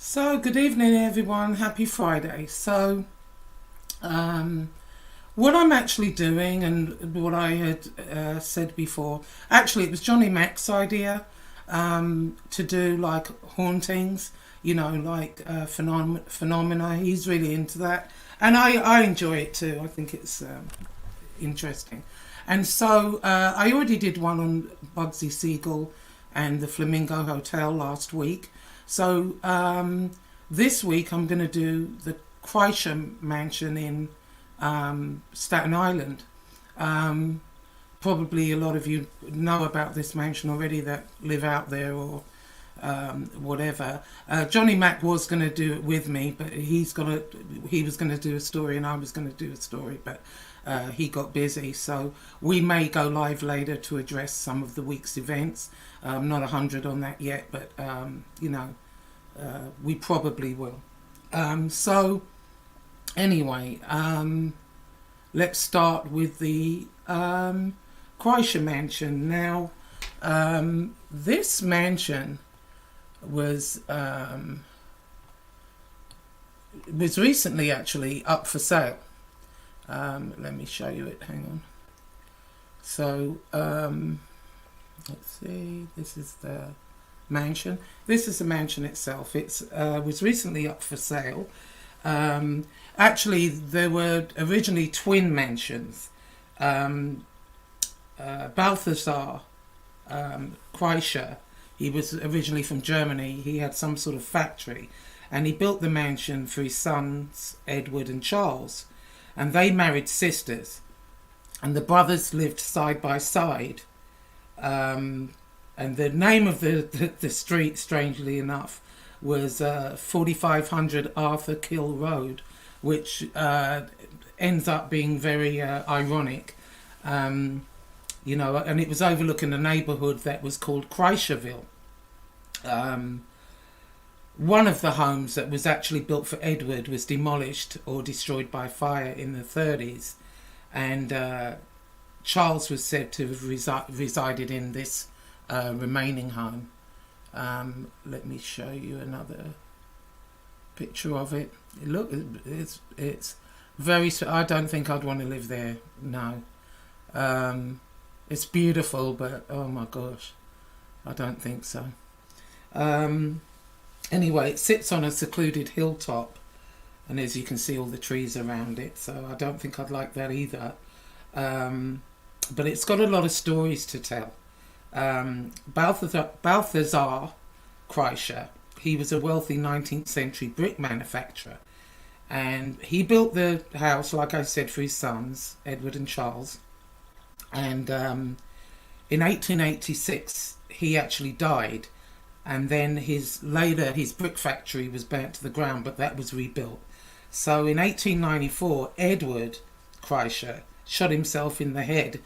So, good evening, everyone. Happy Friday. What I'm actually doing and what I had said before, actually, it was Johnny Mac's idea to do like hauntings, like phenomena. He's really into that. And I enjoy it too. I think it's interesting. And so I already did one on Bugsy Siegel and the Flamingo Hotel last week. So this week I'm going to do the Kreischer mansion in Staten Island. Probably a lot of you know about this mansion already that live out there or whatever. Johnny Mac was going to do it with me, but he was going to do a story and I was going to do a story, but he got busy. So we may go live later to address some of the week's events. Not 100 on that yet, but we probably will. So anyway, let's start with the Kreischer mansion. Now, this mansion was recently actually up for sale. Let me show you it. Hang on. So let's see. This is the mansion. This is the mansion itself. It's was recently up for sale. Actually, there were originally twin mansions. Balthasar Kreischer, he was originally from Germany. He had some sort of factory and he built the mansion for his sons Edward and Charles, and they married sisters, and the brothers lived side by side. And the name of the street, strangely enough, was 4500 Arthur Kill Road, which ends up being very ironic. And it was overlooking a neighbourhood that was called Kreischerville. One of the homes that was actually built for Edward was demolished or destroyed by fire in the 30s, and Charles was said to have resided in this remaining home. Let me show you another picture of it. Look, it's very. I don't think I'd want to live there. No, it's beautiful, but oh my gosh, I don't think so. Anyway, it sits on a secluded hilltop, and as you can see, all the trees around it. So I don't think I'd like that either. But it's got a lot of stories to tell. Balthasar Kreischer, he was a wealthy 19th century brick manufacturer, and he built the house, like I said, for his sons Edward and Charles, and in 1886 he actually died, and then his brick factory was burnt to the ground, but that was rebuilt. So in 1894 Edward Kreischer shot himself in the head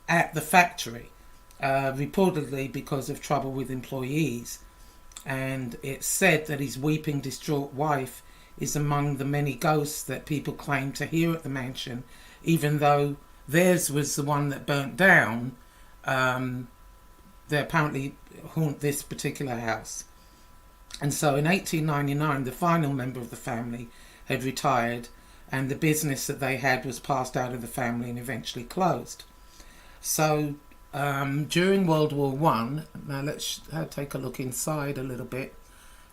at the factory, reportedly because of trouble with employees, and it's said that his weeping, distraught wife is among the many ghosts that people claim to hear at the mansion, even though theirs was the one that burnt down. They apparently haunt this particular house. And so in 1899 the final member of the family had retired, and the business that they had was passed out of the family and eventually closed. So during World War One, now let's take a look inside a little bit.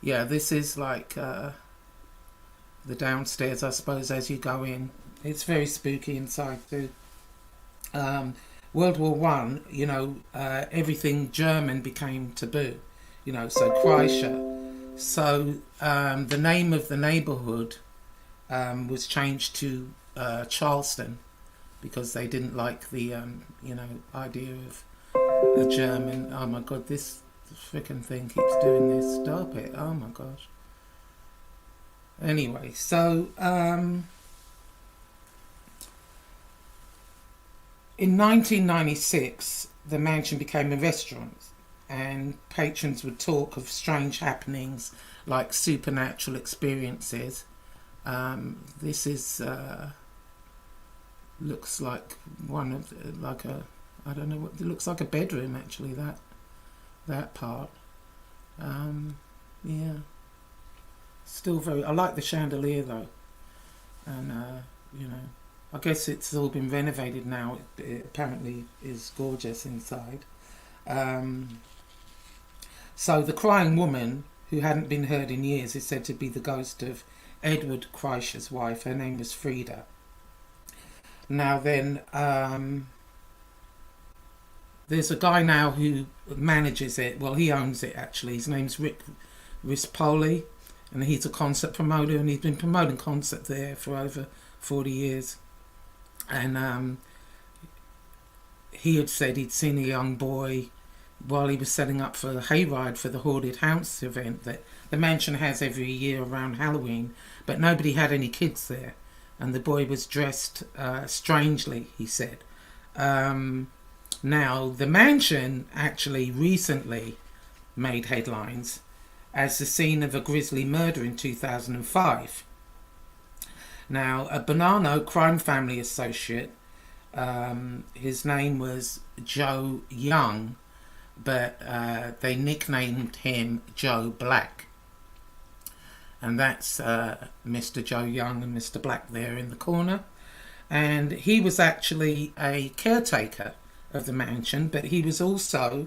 Yeah, this is like the downstairs, I suppose, as you go in. It's very spooky inside too. World War One, everything German became taboo, so Kreischer. So the name of the neighbourhood was changed to Charleston, because they didn't like the idea of a German. Oh my god, this freaking thing keeps doing this. Stop it. Oh my gosh. Anyway, so in 1996 the mansion became a restaurant, and patrons would talk of strange happenings like supernatural experiences. This is looks like one of I don't know what it looks like, a bedroom actually, that part. Yeah, Still very. I like the chandelier though, and you know, I guess it's all been renovated now. It apparently is gorgeous inside. Um, so the crying woman, who hadn't been heard in years, is said to be the ghost of Edward Kreischer's wife. Her name was Frida. Now then, there's a guy now who manages it. Well, he owns it actually. His name's Rick Rispoli, and he's a concert promoter, and he's been promoting concert there for over 40 years. And he had said he'd seen a young boy while he was setting up for the hayride for the Haunted House event that the mansion has every year around Halloween, but nobody had any kids there, and the boy was dressed strangely, he said. Now, the mansion actually recently made headlines as the scene of a grisly murder in 2005. Now, a Bonanno crime family associate, his name was Joe Young, but they nicknamed him Joe Black. And that's Mr. Joe Young and Mr. Black there in the corner. And he was actually a caretaker of the mansion, but he was also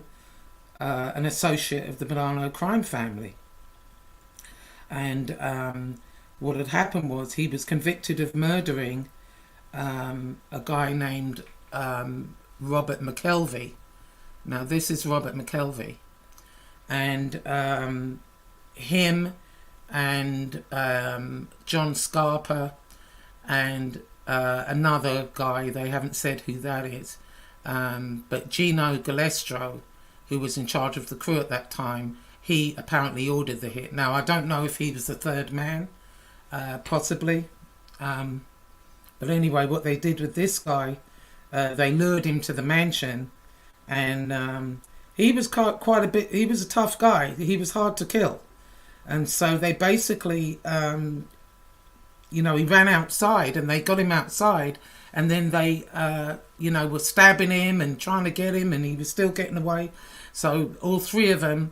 an associate of the Bonanno crime family. And what had happened was he was convicted of murdering a guy named Robert McKelvey. Now this is Robert McKelvey, and him and John Scarpa and another guy, they haven't said who that is, but Gino Galestro, who was in charge of the crew at that time, he apparently ordered the hit. Now I don't know if he was the third man, possibly, but anyway, what they did with this guy, they lured him to the mansion, and he was quite a bit, he was a tough guy, he was hard to kill. And so they basically, you know, he ran outside and they got him outside, and then they, you know, were stabbing him and trying to get him, and he was still getting away. So all three of them,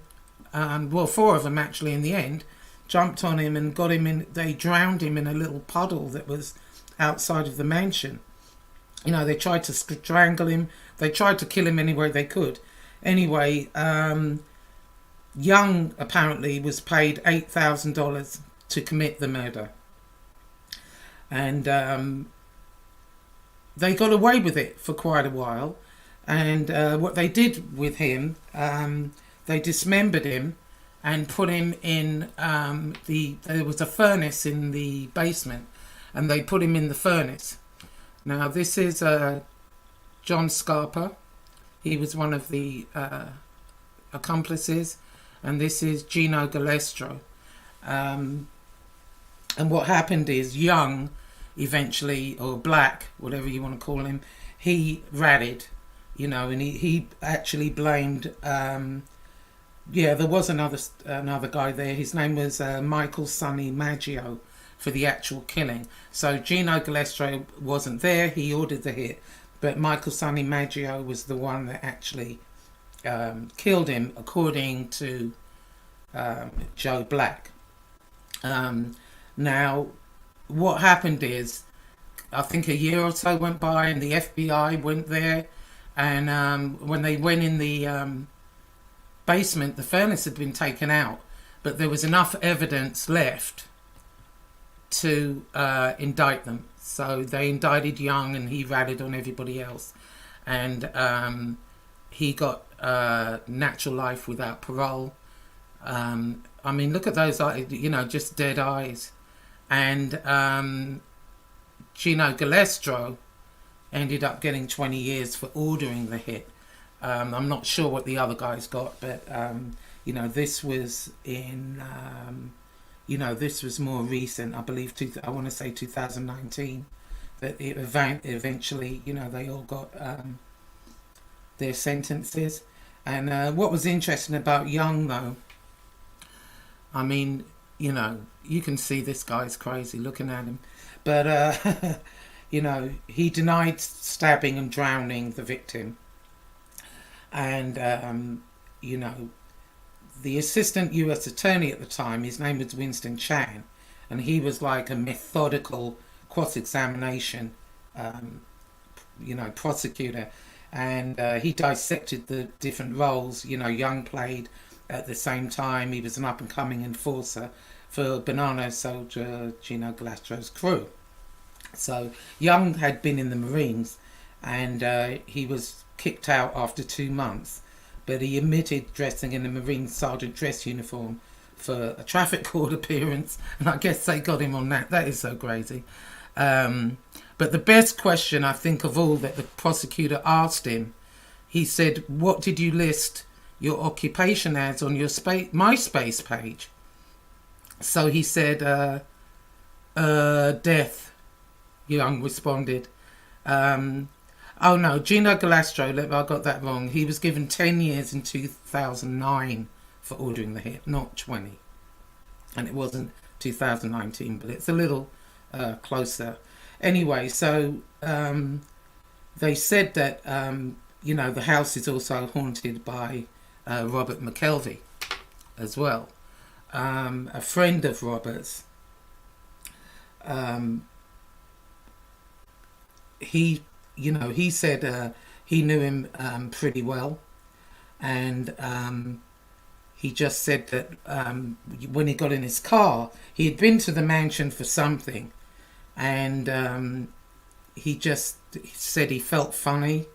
well, four of them actually in the end, jumped on him and got him in, they drowned him in a little puddle that was outside of the mansion. You know, they tried to strangle him, they tried to kill him any way they could. Anyway, Young apparently was paid $8,000 to commit the murder, and they got away with it for quite a while. And what they did with him, they dismembered him and put him in there was a furnace in the basement, and they put him in the furnace. Now this is John Scarpa, he was one of the accomplices, and this is Gino Galestro. And what happened is Young eventually, or Black, whatever you want to call him, he ratted, you know, and he actually blamed, yeah, there was another guy there, his name was Michael Sonny Maggio, for the actual killing. So Gino Galestro wasn't there, he ordered the hit, but Michael Sonny Maggio was the one that actually killed him, according to Joe Black. Now, what happened is, I think a year or so went by, and the FBI went there, and when they went in the basement, the furnace had been taken out, but there was enough evidence left to indict them. So they indicted Young, and he ratted on everybody else, and he got natural life without parole. I mean, look at those eyes, you know, just dead eyes. And Gino Galestro ended up getting 20 years for ordering the hit. I'm not sure what the other guys got, but you know, this was in you know, this was more recent, I believe. I want to say 2019, that it eventually, you know, they all got their sentences. And what was interesting about Young, though, I mean, you know, you can see this guy's crazy looking at him, but you know, he denied stabbing and drowning the victim, and you know, the assistant U.S. attorney at the time, his name was Winston Chan, and he was like a methodical cross-examination, prosecutor, and he dissected the different roles. Young played at the same time. He was an up-and-coming enforcer for Banana Soldier Gino Galastro's crew. So Young had been in the Marines, and he was kicked out after 2 months, but he admitted dressing in a Marine sergeant dress uniform for a traffic court appearance, and I guess they got him on that. That is so crazy. But the best question, I think, of all that the prosecutor asked him, he said, "What did you list your occupation as on your MySpace page?" So he said, death, Young responded. Oh no, Gino Galastro, I got that wrong. He was given 10 years in 2009 for ordering the hit, not 20. And it wasn't 2019, but it's a little closer. Anyway, so they said that, the house is also haunted by Robert McKelvey as well. A friend of Robert's, he said he knew him pretty well, and he just said that when he got in his car, he had been to the mansion for something, and he just said he felt funny,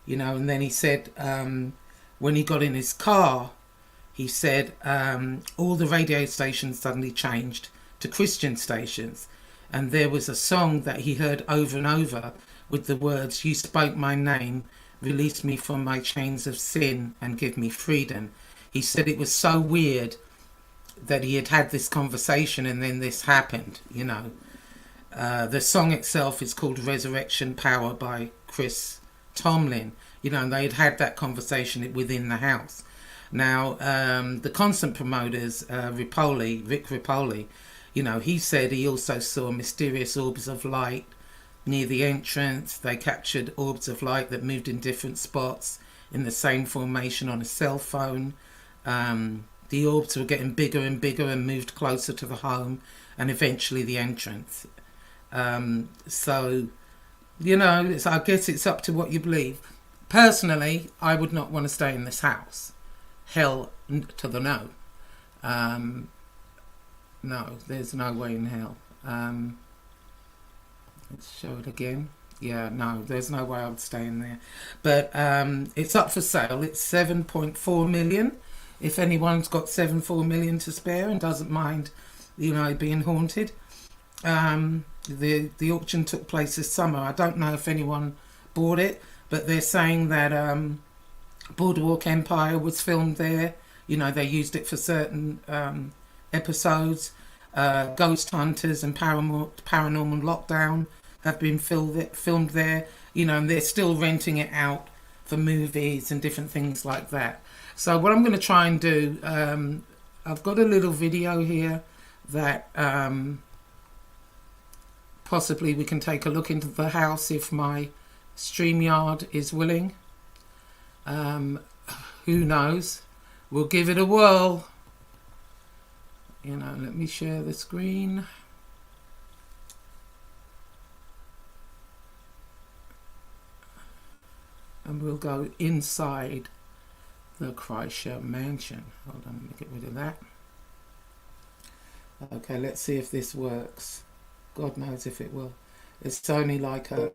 and then he said when he got in his car, he said all the radio stations suddenly changed to Christian stations, and there was a song that he heard over and over with the words, "You spoke my name, release me from my chains of sin and give me freedom." He said it was so weird that he had had this conversation and then this happened, The song itself is called Resurrection Power by Chris Tomlin, and they had had that conversation within the house. Now, the concert promoters, Rick Ripoli, he said he also saw mysterious orbs of light near the entrance. They captured orbs of light that moved in different spots in the same formation on a cell phone. The orbs were getting bigger and bigger and moved closer to the home and eventually the entrance. So I guess it's up to what you believe. Personally, I would not want to stay in this house. Hell to the no. No, there's no way in hell. Let's show it again. Yeah, no, there's no way I would stay in there. But it's up for sale. It's 7.4 million. If anyone's got 7.4 million to spare and doesn't mind, being haunted. The auction took place this summer. I don't know if anyone bought it, but they're saying that Boardwalk Empire was filmed there. They used it for certain episodes. Ghost Hunters and Paranormal Lockdown have been filmed there, and they're still renting it out for movies and different things like that. So what I'm going to try and do, I've got a little video here that possibly we can take a look into the house if my StreamYard is willing. Who knows? We'll give it a whirl. Let me share the screen. And we'll go inside the Kreischer mansion. Hold on, let me get rid of that. Okay, let's see if this works. God knows if it will. It's only like a...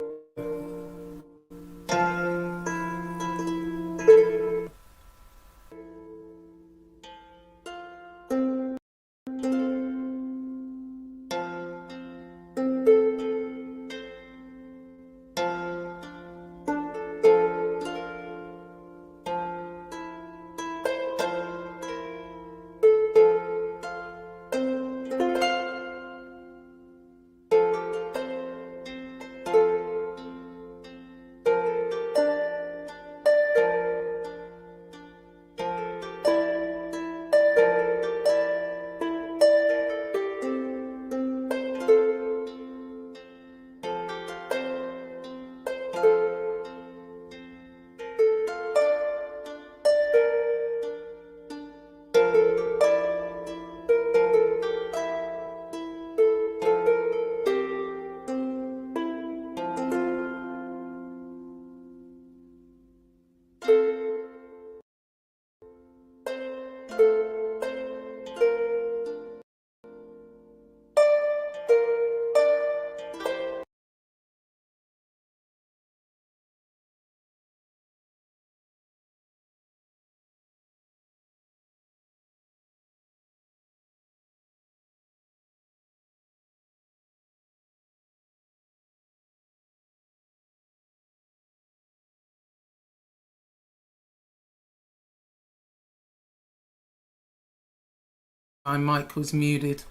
My mic was muted.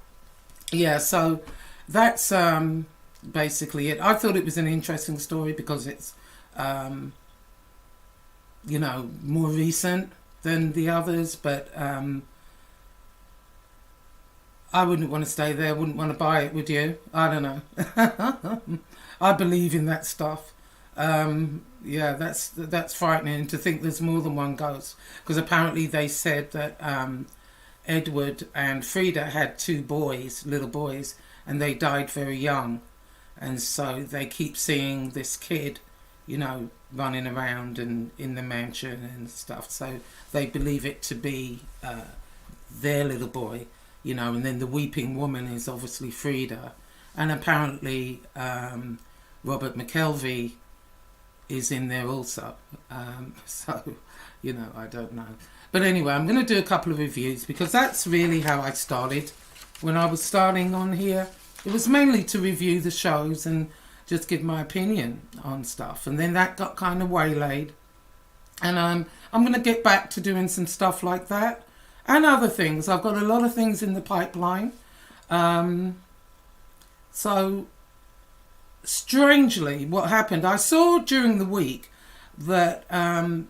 Yeah, so that's basically it. I thought it was an interesting story because it's, you know, more recent than the others, but I wouldn't want to stay there, wouldn't want to buy it, would you? I don't know. I believe in that stuff. Yeah, that's frightening to think there's more than one ghost, because apparently they said that Edward and Frida had two boys, little boys, and they died very young, and so they keep seeing this kid, you know, running around and in the mansion and stuff, so they believe it to be their little boy, you know. And then the weeping woman is obviously Frida, and apparently Robert McKelvey is in there also. So, you know, I don't know. But anyway, I'm going to do a couple of reviews because that's really how I started. When I was starting on here, it was mainly to review the shows and just give my opinion on stuff. And then that got kind of waylaid. And I'm going to get back to doing some stuff like that and other things. I've got a lot of things in the pipeline. So strangely, what happened, I saw during the week that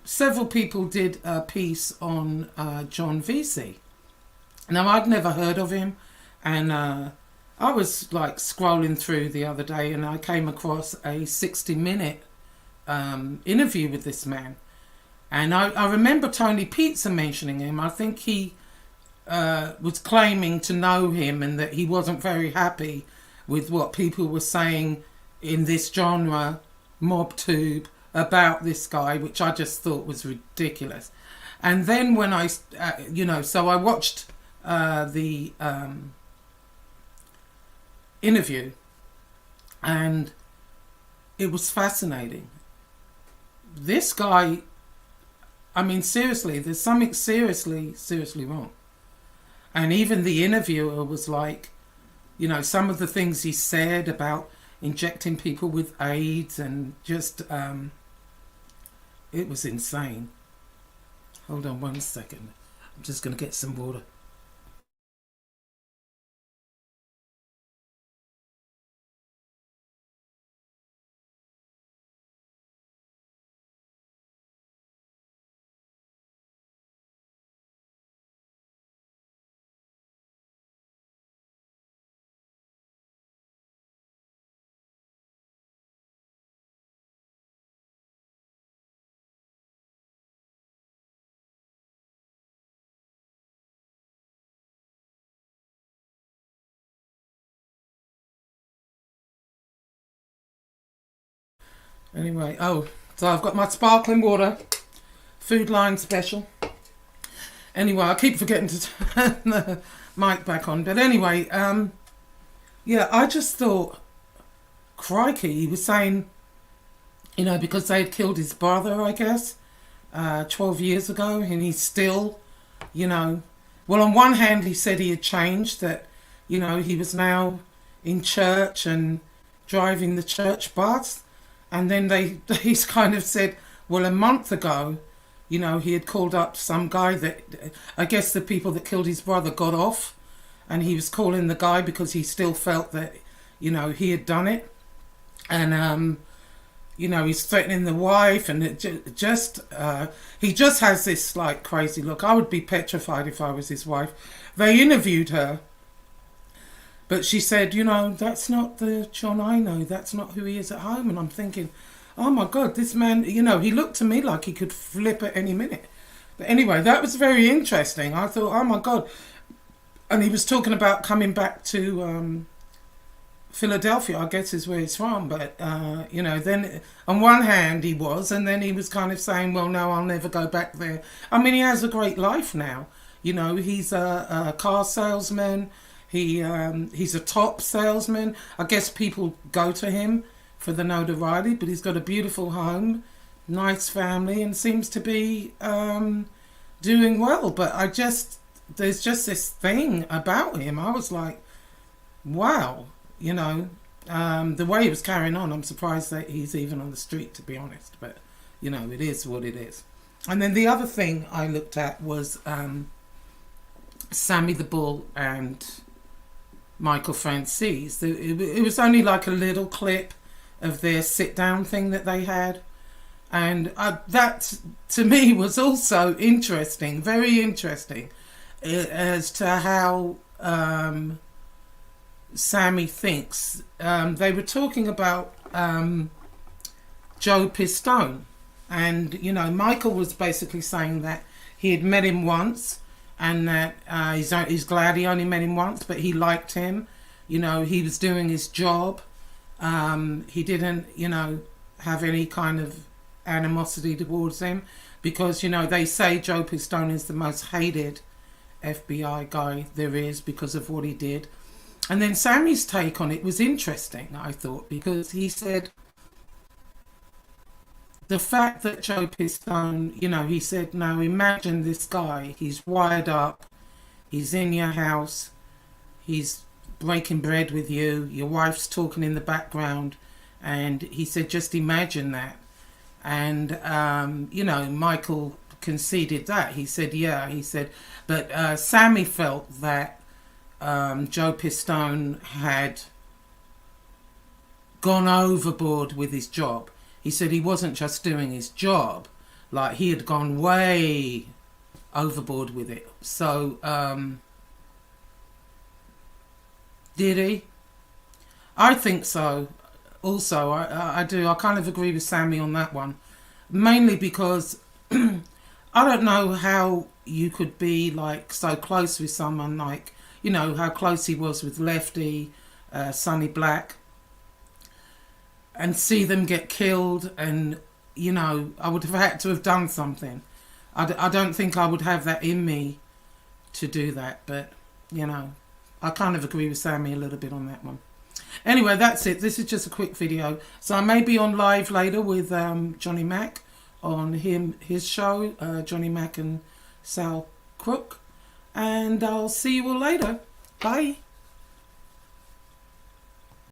several people did a piece on John Vesey. Now, I'd never heard of him, and I was like scrolling through the other day and I came across a 60-minute interview with this man. And I remember Tony Pizza mentioning him. I think he was claiming to know him and that he wasn't very happy with what people were saying in this genre, MobTube, about this guy, which I just thought was ridiculous. And then when I, you know, so I watched the interview, and it was fascinating. This guy, I mean, seriously, there's something seriously wrong. And even the interviewer was like, you know, some of the things he said about injecting people with AIDS and just, it was insane. Hold on 1 second. I'm just going to get some water. Anyway, oh, so I've got my sparkling water, Food Line special. Anyway, I keep forgetting to turn the mic back on. But anyway, yeah, I just thought, crikey, he was saying, you know, because they had killed his brother, I guess, 12 years ago, and he's still, you know, well, on one hand, he said he had changed, that, you know, he was now in church and driving the church bus. And then he's kind of said, well, a month ago, you know, he had called up some guy that, I guess the people that killed his brother got off, and he was calling the guy because he still felt that, you know, he had done it. And, you know, he's threatening the wife, and it he just has this like crazy look. I would be petrified if I was his wife. They interviewed her, but she said, you know, that's not the John I know. That's not who he is at home. And I'm thinking, oh my God, this man, you know, he looked to me like he could flip at any minute. But anyway, that was very interesting. I thought, oh my God. And he was talking about coming back to Philadelphia, I guess is where he's from. But, you know, then on one hand he was, and then he was kind of saying, well, no, I'll never go back there. I mean, he has a great life now. You know, he's a car salesman. He's a top salesman. I guess people go to him for the notoriety, but he's got a beautiful home, nice family, and seems to be doing well. But there's just this thing about him. I was like, wow, you know, the way he was carrying on, I'm surprised that he's even on the street, to be honest. But, you know, it is what it is. And then the other thing I looked at was Sammy the Bull and Michael Francis. It was only like a little clip of their sit-down thing that they had. And that, to me, was also interesting, very interesting, as to how Sammy thinks. They were talking about Joe Pistone. And, you know, Michael was basically saying that he had met him once, and that he's glad he only met him once, but he liked him. You know, he was doing his job. He didn't, you know, have any kind of animosity towards him, because, you know, they say Joe Pistone is the most hated FBI guy there is because of what he did. And then Sammy's take on it was interesting, I thought, because he said the fact that Joe Pistone, you know, he said, now imagine this guy, he's wired up, he's in your house, he's breaking bread with you, your wife's talking in the background, and he said, just imagine that. And, you know, Michael conceded that. He said, yeah, he said, but Sammy felt that Joe Pistone had gone overboard with his job. He said he wasn't just doing his job, like he had gone way overboard with it. So, did he? I think so. Also, I do. I kind of agree with Sammy on that one. Mainly because I don't know how you could be like so close with someone, like, you know, how close he was with Lefty, Sonny Black, and see them get killed. And, you know, I would have had to have done something. I don't think I would have that in me to do that. But, you know, I kind of agree with Sammy a little bit on that one. Anyway, that's it. This is just a quick video. So I may be on live later with Johnny Mac on his show, Johnny Mac and Sal Crook. And I'll see you all later. Bye.